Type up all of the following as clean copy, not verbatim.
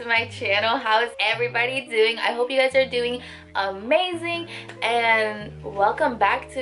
to my channel. How is everybody doing? I hope you guys are doing amazing, and welcome back to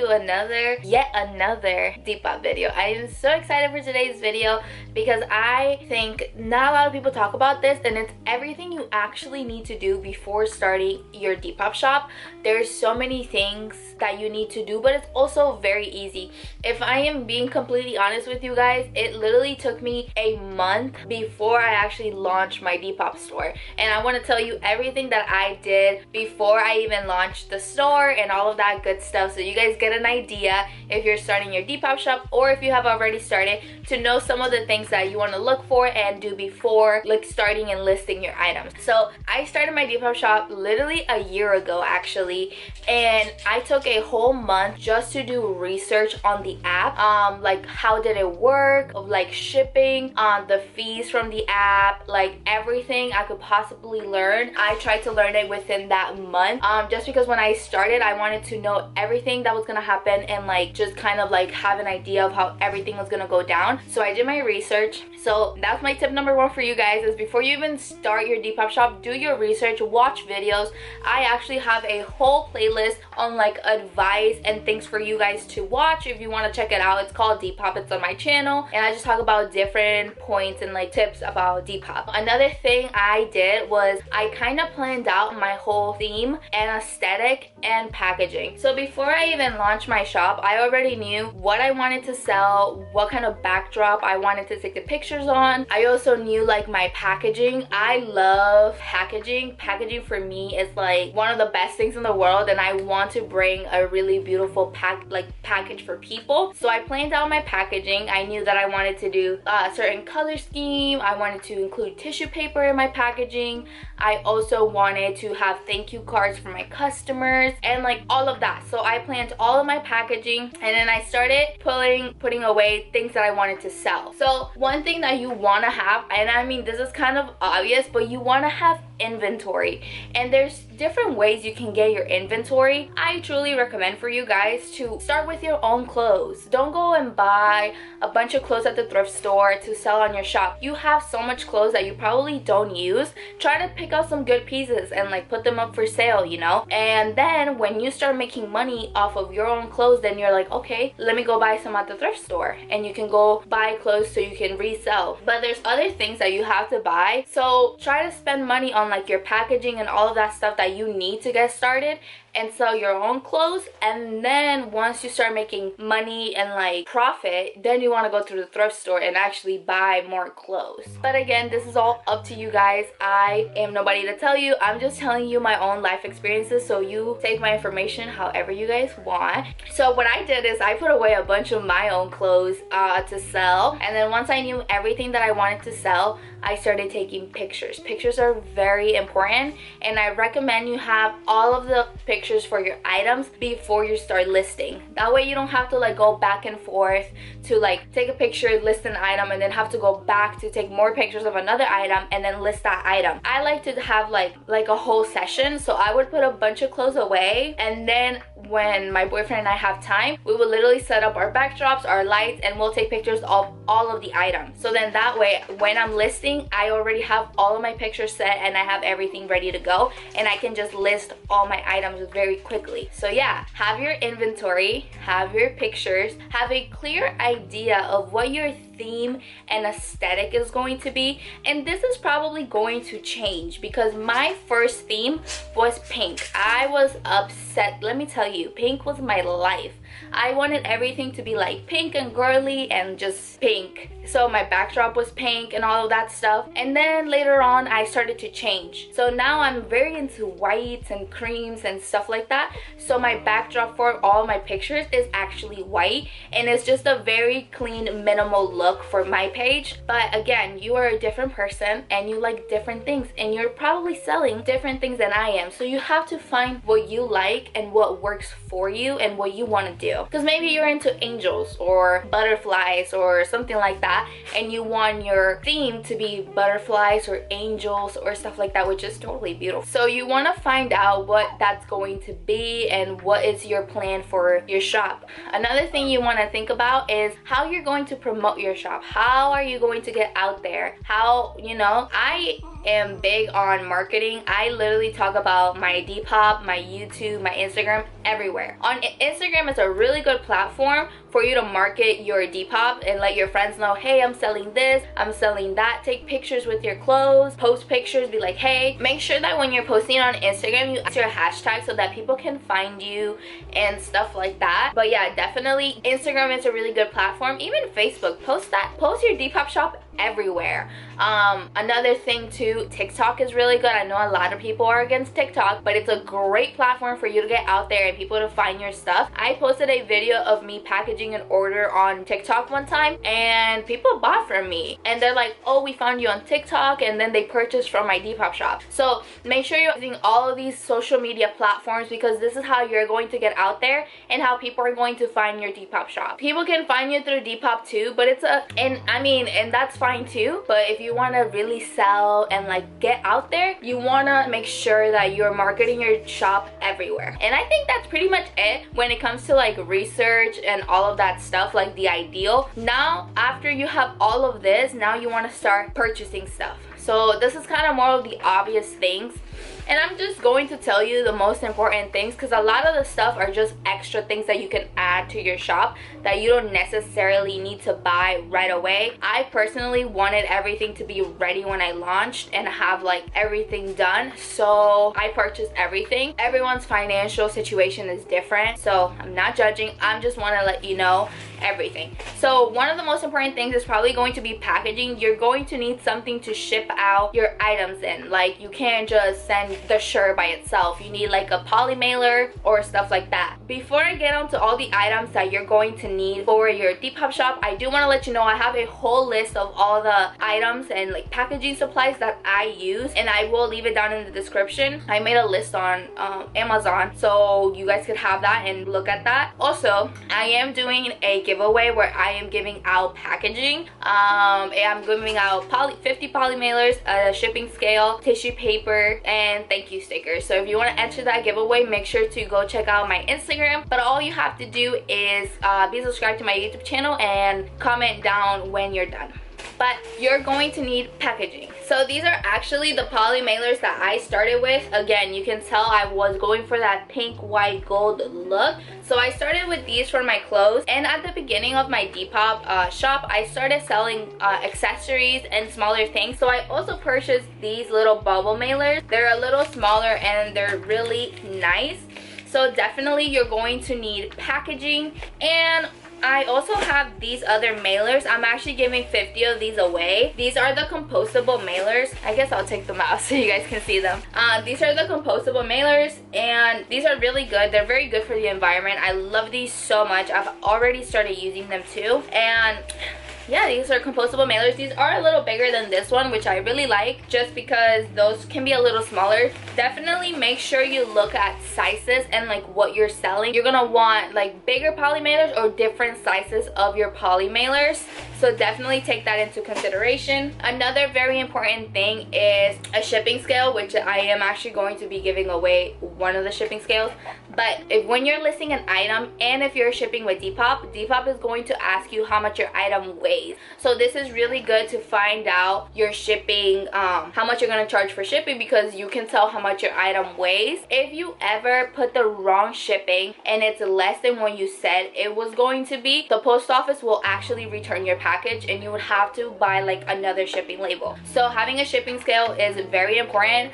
yet another Depop video. I am so excited for today's video because I think not a lot of people talk about this, and it's everything you actually need to do before starting your Depop shop. There's so many things that you need to do, but it's also very easy. If I am being completely honest with you guys, it literally took me a month before I actually launched my Depop store, and I want to tell you everything that I did before I even launched the store and all of that good stuff, so you guys get an idea if you're starting your Depop shop or if you have already started, to know some of the things that you want to look for and do before starting and listing your items. So I started my Depop shop literally a year ago actually, and I took a whole month just to do research on the app, like how did it work, of like shipping, the fees from the app, like everything I could possibly learn. I tried to learn it within that month, just because when I started I wanted to know everything that was gonna happen and like just kind of like have an idea of how everything was gonna go down. So I did my research. So that's my tip number one for you guys, is before you even start your Depop shop, do your research, watch videos. I actually have a whole playlist on like advice and things for you guys to watch if you want to check it out. It's called Depop. It's on my channel, and I just talk about different points and like tips about Depop. Another thing I did was I kind of planned out my whole theme and aesthetic and packaging. So before I even launched my shop, I already knew what I wanted to sell, what kind of backdrop I wanted to take the pictures on. I also knew like my packaging. I love packaging. Packaging for me is like one of the best things in the world, and I want to bring a really beautiful package for people. So I planned out my packaging. I knew that I wanted to do a certain color scheme. I wanted to include tissue paper in my packaging. I also wanted to have thank you cards for my customers and like all of that. So I planned all of my packaging, and then I started putting away things that I wanted to sell. So one thing that you want to have, and I mean this is kind of obvious, but you want to have inventory, and there's different ways you can get your inventory. I truly recommend for you guys to start with your own clothes. Don't go and buy a bunch of clothes at the thrift store to sell on your shop. You have so much clothes that you probably don't use. Try to pick out some good pieces and like put them up for sale, you know, and then when you start making money off of your own clothes, then you're like, okay, let me go buy some at the thrift store, and you can go buy clothes so you can resell. But there's other things that you have to buy, so try to spend money on like your packaging and all of that stuff that you need to get started and sell your own clothes. And then once you start making money and like profit, then you want to go to the thrift store and actually buy more clothes. But again, this is all up to you guys. I am nobody to tell you. I'm just telling you my own life experiences, so you take my information however you guys want. So what I did is I put away a bunch of my own clothes to sell, and then once I knew everything that I wanted to sell, I started taking pictures. Pictures are very important, and I recommend you have all of the pictures for your items before you start listing. That way you don't have to like go back and forth to like take a picture, list an item, and then have to go back to take more pictures of another item and then list that item. I like to have like a whole session, so I would put a bunch of clothes away, and then when my boyfriend and I have time, we will literally set up our backdrops, our lights, and we'll take pictures of all of the items. So then that way when I'm listing, I already have all of my pictures set and I have everything ready to go, and I can just list all my items very quickly. So yeah, have your inventory, have your pictures, have a clear idea of what your theme and aesthetic is going to be. And this is probably going to change because my first theme was pink. I was upset, let me tell you, pink was my life. I wanted everything to be like pink and girly and just pink. So my backdrop was pink and all of that stuff. And then later on I started to change. So now I'm very into whites and creams and stuff like that. So my backdrop for all my pictures is actually white, and it's just a very clean, minimal look for my page. But again, you are a different person and you like different things, and you're probably selling different things than I am. So you have to find what you like and what works for you and what you want to do. Because maybe you're into angels or butterflies or something like that, and you want your theme to be butterflies or angels or stuff like that, which is totally beautiful. So you want to find out what that's going to be and what is your plan for your shop. Another thing you want to think about is how you're going to promote your shop. How are you going to get out there? How, you know, I am big on marketing. I literally talk about my Depop, my YouTube, my Instagram, everywhere. On Instagram, it's a really good platform for you to market your Depop and let your friends know, hey, I'm selling this, I'm selling that. Take pictures with your clothes, post pictures, be like, hey. Make sure that when you're posting on Instagram, you add your hashtag so that people can find you and stuff like that. But yeah, definitely Instagram is a really good platform. Even Facebook, post your Depop shop everywhere. Another thing too, TikTok is really good. I know a lot of people are against TikTok, but it's a great platform for you to get out there and people to find your stuff. I posted a video of me packaging an order on TikTok one time, and people bought from me and they're like, oh, we found you on TikTok, and then they purchased from my Depop shop. So make sure you're using all of these social media platforms, because this is how you're going to get out there and how people are going to find your Depop shop. People can find you through Depop too, but and that's fine too. But if you want to really sell and like get out there, you want to make sure that you're marketing your shop everywhere. And I think that's pretty much it when it comes to like research and all of that stuff, like the ideal. Now after you have all of this, now you want to start purchasing stuff. So this is kind of more of the obvious things, and I'm just going to tell you the most important things, because a lot of the stuff are just extra things that you can add to your shop that you don't necessarily need to buy right away. I personally wanted everything to be ready when I launched and have like everything done, so I purchased everything. Everyone's financial situation is different, so I'm not judging. I just want to let you know everything. So one of the most important things is probably going to be packaging. You're going to need something to ship out your items in. Like, you can't just send the shirt by itself. You need like a poly mailer or stuff like that. Before I get onto all the items that you're going to need for your Depop shop, I do want to let you know I have a whole list of all the items and like packaging supplies that I use, and I will leave it down in the description. I made a list on Amazon, so you guys could have that and look at that. Also, I am doing a giveaway where I am giving out packaging. I'm giving out 50 poly mailers, a shipping scale, tissue paper, and thank you stickers. So if you want to enter that giveaway, make sure to go check out my Instagram. But all you have to do is be subscribed to my YouTube channel and comment down when you're done. But you're going to need packaging. So these are actually the poly mailers that I started with. Again, you can tell I was going for that pink, white, gold look. So I started with these for my clothes. And at the beginning of my Depop shop, I started selling accessories and smaller things. So I also purchased these little bubble mailers. They're a little smaller and they're really nice. So definitely you're going to need packaging. And I also have these other mailers. I'm actually giving 50 of these away. These are the compostable mailers. I guess I'll take them out so you guys can see them. These are the compostable mailers, and these are really good. They're very good for the environment. I love these so much. I've already started using them too. And yeah, these are compostable mailers. These are a little bigger than this one, which I really like, just because those can be a little smaller. Definitely make sure you look at sizes and like what you're selling. You're gonna want like bigger poly mailers or different sizes of your poly mailers. So definitely take that into consideration. Another very important thing is a shipping scale, which I am actually going to be giving away one of the shipping scales. But when you're listing an item and if you're shipping with Depop, Depop is going to ask you how much your item weighs. So this is really good to find out your shipping, how much you're going to charge for shipping, because you can tell how much your item weighs. If you ever put the wrong shipping and it's less than what you said it was going to be, the post office will actually return your package and you would have to buy like another shipping label. So having a shipping scale is very important.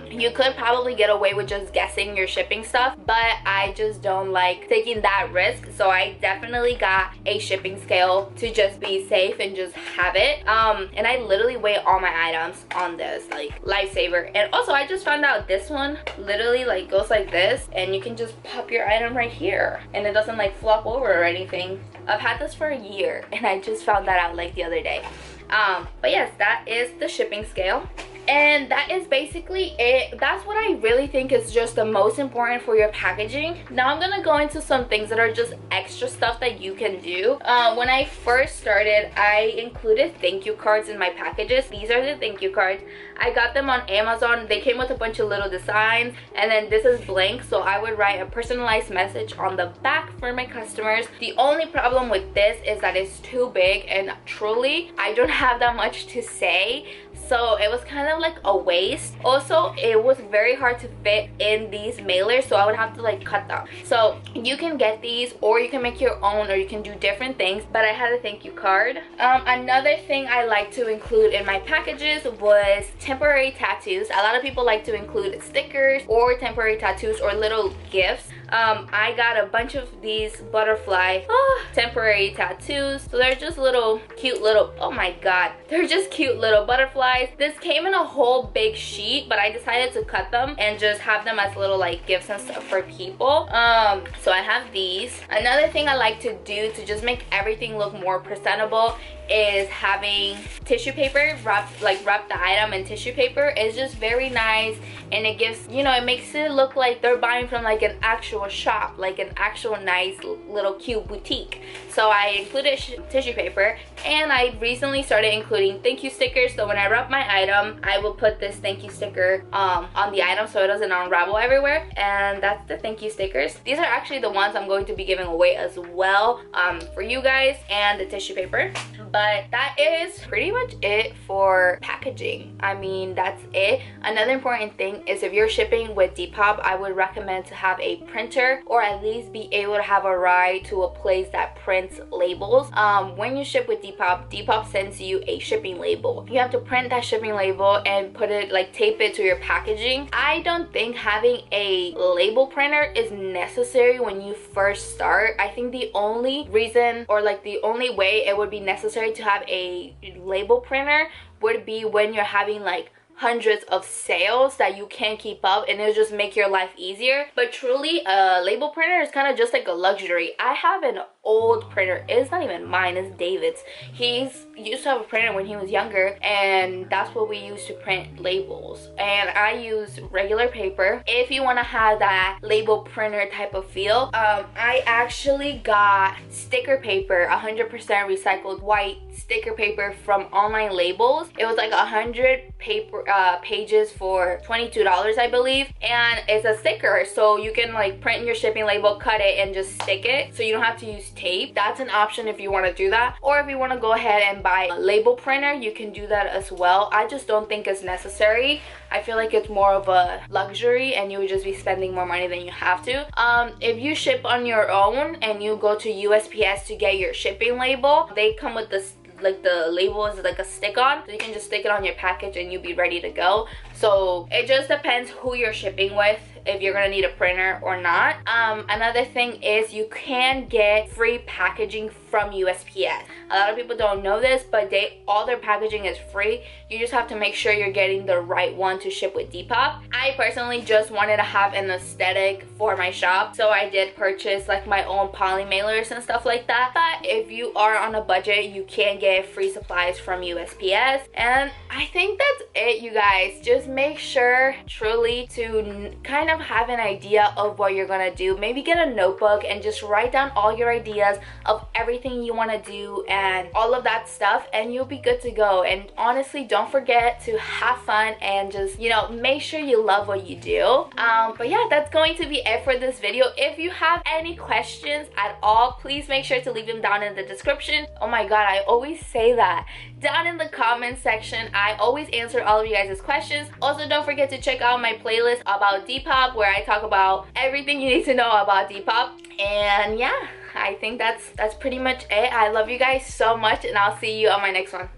You could probably get away with just guessing your shipping stuff, but I just don't like taking that risk, so I definitely got a shipping scale to just be safe and just have it. And I literally weigh all my items on this, like lifesaver. And also I just found out this one literally like goes like this, and you can just pop your item right here and it doesn't like flop over or anything. I've had this for a year and I just found that out like the other day. But yes, that is the shipping scale. And that is basically it. That's what I really think is just the most important for your packaging. Now I'm gonna go into some things that are just extra stuff that you can do. When I first started, I included thank you cards in my packages. These are the thank you cards. I got them on Amazon. They came with a bunch of little designs, and then this is blank, so I would write a personalized message on the back for my customers. The only problem with this is that it's too big, and truly I don't have that much to say, so it was kind of like a waste. Also, it was very hard to fit in these mailers, so I would have to like cut them. So you can get these, or you can make your own, or you can do different things, but I had a thank you card. Another thing I like to include in my packages was temporary tattoos. A lot of people like to include stickers or temporary tattoos or little gifts. I got a bunch of these butterfly temporary tattoos. So they're just little cute little, oh my god, they're just cute little butterflies. This came in a whole big sheet, but I decided to cut them and just have them as little like gifts and stuff for people. So I have these. Another thing I like to do to just make everything look more presentable is having tissue paper, wrap the item in tissue paper. It's just very nice, and it gives, you know, it makes it look like they're buying from like an actual shop, like an actual nice little cute boutique. So I included tissue paper, and I recently started including thank you stickers. So when I wrap my item, I will put this thank you sticker on the item so it doesn't unravel everywhere, and that's the thank you stickers. These are actually the ones I'm going to be giving away as well for you guys, and the tissue paper. But that is pretty much it for packaging. I mean, that's it. Another important thing is if you're shipping with Depop, I would recommend to have a printer, or at least be able to have a ride to a place that prints labels. When you ship with Depop, Depop sends you a shipping label. You have to print that shipping label and put it, like tape it to your packaging. I don't think having a label printer is necessary when you first start. I think the only reason, or like the only way it would be necessary to have a label printer would be when you're having like hundreds of sales that you can't keep up, and it'll just make your life easier. But truly, a label printer is kind of just like a luxury. I have an old printer. It's not even mine, it's David's. He's used to have a printer when he was younger, and that's what we use to print labels. And I use regular paper. If you want to have that label printer type of feel, I actually got sticker paper, 100% recycled white sticker paper from Online Labels. It was like 100 pages for $22, I believe, and it's a sticker, so you can like print your shipping label, cut it, and just stick it, so you don't have to use tape. That's an option if you want to do that. Or if you want to go ahead and buy a label printer, you can do that as well. I just don't think it's necessary. I feel like it's more of a luxury, and you would just be spending more money than you have to. If you ship on your own and you go to USPS to get your shipping label, they come with this, like the label is like a stick-on, so you can just stick it on your package and you'll be ready to go. So it just depends who you're shipping with, if you're gonna need a printer or not. Another thing is you can get free packaging from USPS. A lot of people don't know this, but all their packaging is free. You just have to make sure you're getting the right one to ship with Depop. I personally just wanted to have an aesthetic for my shop, so I did purchase like my own poly mailers and stuff like that. But if you are on a budget, you can get free supplies from USPS. And I think that's it, you guys. Just make sure truly to kind of have an idea of what you're gonna do. Maybe get a notebook and just write down all your ideas of everything you want to do and all of that stuff, and you'll be good to go. And honestly, don't forget to have fun and just, you know, make sure you love what you do. But yeah, that's going to be it for this video. If you have any questions at all, please make sure to leave them down in the description. Oh my god, I always say that. Down in the comment section, I always answer all of you guys' questions. Also, don't forget to check out my playlist about Depop, where I talk about everything you need to know about Depop. And yeah, I think that's pretty much it. I love you guys so much, and I'll see you on my next one.